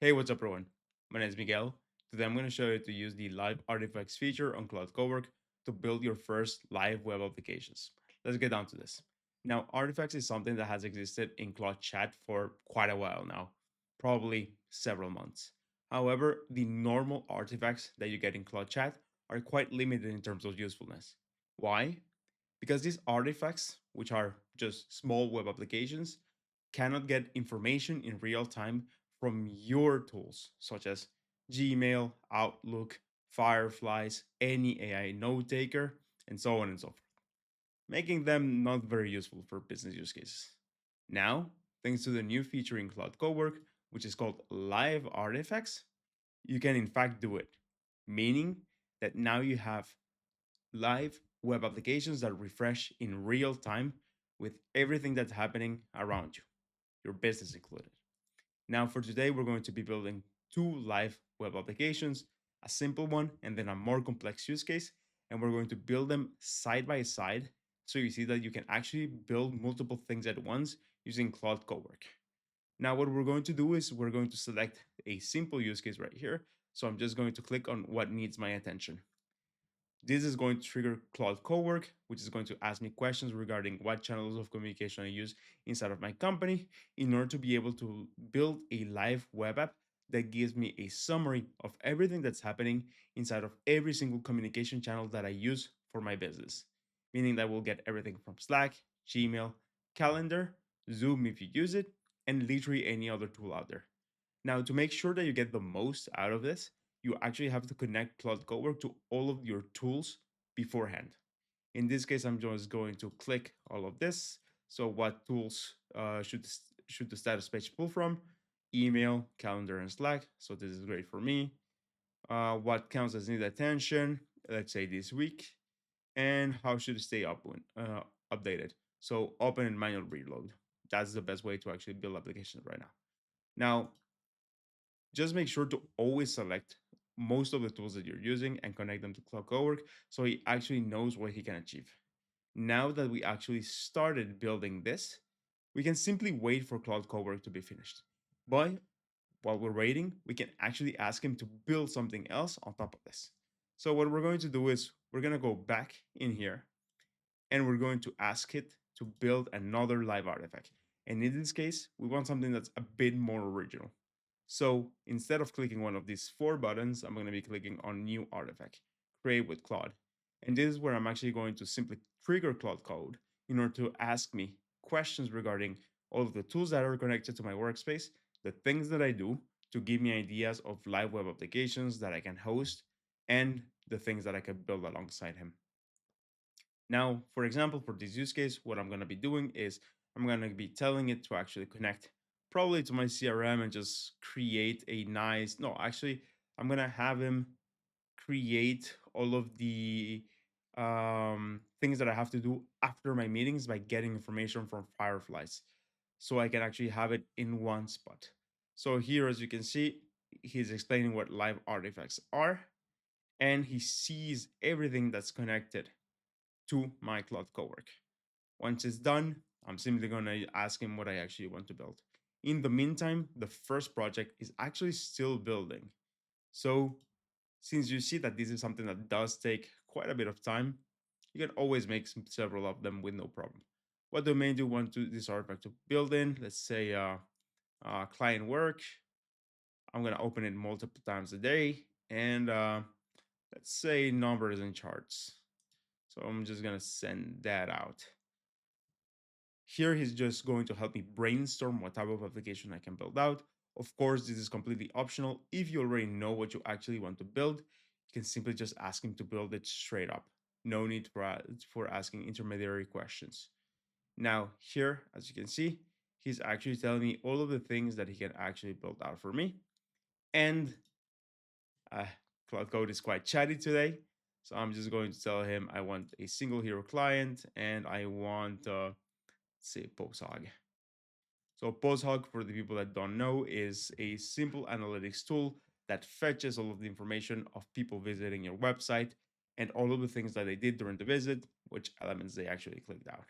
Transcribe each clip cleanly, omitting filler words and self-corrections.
Hey, what's up, everyone? My name is Miguel. Today I'm going to show you to use the Live Artifacts feature on Claude Cowork to build your first live web applications. Let's get down to this. Now, Artifacts is something that has existed in Claude Chat for quite a while now, probably several months. However, the normal artifacts that you get in Claude Chat are quite limited in terms of usefulness. Why? Because these artifacts, which are just small web applications, cannot get information in real time from your tools, such as Gmail, Outlook, Fireflies, any AI note taker, and so on and so forth, making them not very useful for business use cases. Now, thanks to the new feature in Cloud Cowork, which is called Live Artifacts, you can in fact do it, meaning that now you have live web applications that refresh in real time with everything that's happening around you, your business included. Now, for today, we're going to be building two live web applications, a simple one and then a more complex use case. And we're going to build them side by side so you see that you can actually build multiple things at once using Claude Cowork. Now, what we're going to do is we're going to select a simple use case right here. So I'm just going to click on what needs my attention. This is going to trigger Claude Cowork, which is going to ask me questions regarding what channels of communication I use inside of my company in order to be able to build a live web app that gives me a summary of everything that's happening inside of every single communication channel that I use for my business. Meaning that we'll get everything from Slack, Gmail, Calendar, Zoom if you use it, and literally any other tool out there. Now, to make sure that you get the most out of this, you actually have to connect Cloud Cowork to all of your tools beforehand. In this case, I'm just going to click all of this. So what tools should the status page pull from? Email, calendar, and Slack. So this is great for me. What counts as need attention? Let's say this week. And how should it stay updated? So open and manual reload. That's the best way to actually build applications right now. Now, just make sure to always select most of the tools that you're using and connect them to Cloud Cowork so he actually knows what he can achieve. Now that we actually started building this, we can simply wait for Cloud Cowork to be finished. But while we're waiting, we can actually ask him to build something else on top of this. So what we're going to do is we're going to go back in here and we're going to ask it to build another live artifact. And in this case, we want something that's a bit more original. So instead of clicking one of these four buttons, I'm going to be clicking on New Artifact, Create with Claude. And this is where I'm actually going to simply trigger Claude Code in order to ask me questions regarding all of the tools that are connected to my workspace, the things that I do to give me ideas of live web applications that I can host, and the things that I can build alongside him. Now, for example, for this use case, what I'm going to be doing is I'm going to be telling it to actually connect probably to my CRM and just create a nice, no, actually, I'm going to have him create all of the things that I have to do after my meetings by getting information from Fireflies. So I can actually have it in one spot. So here, as you can see, he's explaining what live artifacts are, and he sees everything that's connected to my Cloud Cowork. Once it's done, I'm simply going to ask him what I actually want to build. In the meantime, the first project is actually still building. So since you see that this is something that does take quite a bit of time, you can always make several of them with no problem. What domain do you want this artifact to build in? Let's say client work. I'm going to open it multiple times a day. And let's say numbers and charts. So I'm just going to send that out. Here, he's just going to help me brainstorm what type of application I can build out. Of course, this is completely optional. If you already know what you actually want to build, you can simply just ask him to build it straight up. No need for asking intermediary questions. Now, here, as you can see, he's actually telling me all of the things that he can actually build out for me. And uh, Cloud Code is quite chatty today. So I'm just going to tell him I want a single hero client and I want say PostHog. So PostHog, for the people that don't know, is a simple analytics tool that fetches all of the information of people visiting your website and all of the things that they did during the visit, which elements they actually clicked out.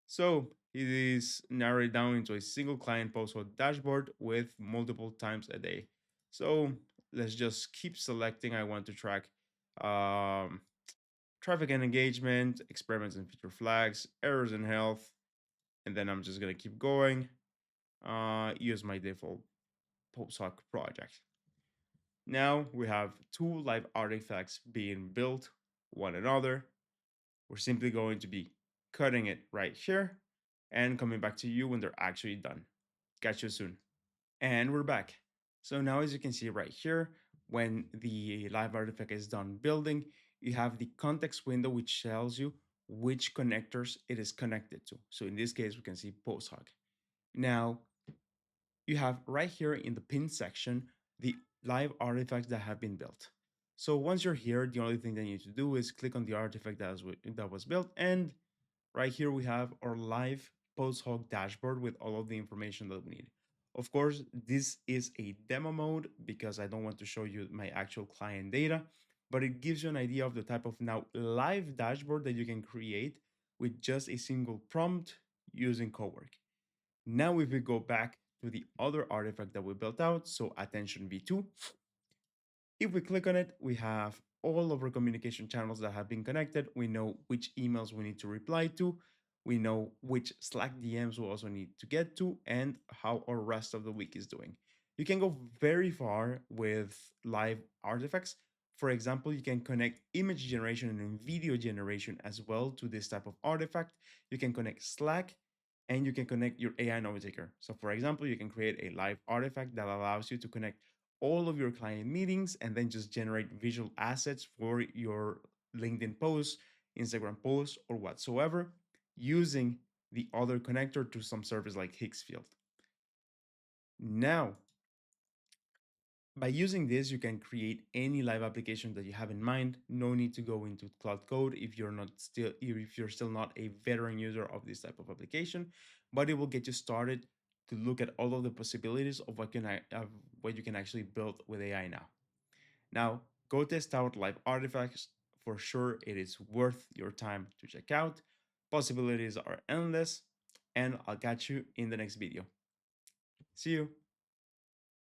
So it is narrowed down into a single client PostHog dashboard with multiple times a day. So let's just keep selecting. I want to track um, traffic and engagement, experiments and feature flags, errors in health, and then I'm just gonna keep going. Use my default PostHog project. Now we have two live artifacts being built, one another. We're simply going to be cutting it right here and coming back to you when they're actually done. Catch you soon. And we're back. So now as you can see right here, when the live artifact is done building, you have the context window which tells you which connectors it is connected to. So in this case, we can see PostHog. Now you have right here in the pin section the live artifacts that have been built. So once you're here, the only thing that you need to do is click on the artifact that was built, and right here we have our live PostHog dashboard with all of the information that we need. Of course, this is a demo mode because I don't want to show you my actual client data, but it gives you an idea of the type of now live dashboard that you can create with just a single prompt using Cowork. Now, if we go back to the other artifact that we built out, so attention V2, if we click on it, we have all of our communication channels that have been connected. We know which emails we need to reply to. We know which Slack DMs we also need to get to and how our rest of the week is doing. You can go very far with live artifacts. For example, you can connect image generation and video generation as well to this type of artifact. You can connect Slack and you can connect your AI note taker. So for example, you can create a live artifact that allows you to connect all of your client meetings and then just generate visual assets for your LinkedIn posts, Instagram posts, or whatsoever using the other connector to some service like Higgsfield. Now, by using this, you can create any live application that you have in mind. No need to go into Cloud Code if you're still not a veteran user of this type of application, but it will get you started to look at all of the possibilities of what you can actually build with AI now. Now, go test out live artifacts. For sure, it is worth your time to check out. Possibilities are endless, and I'll catch you in the next video. See you.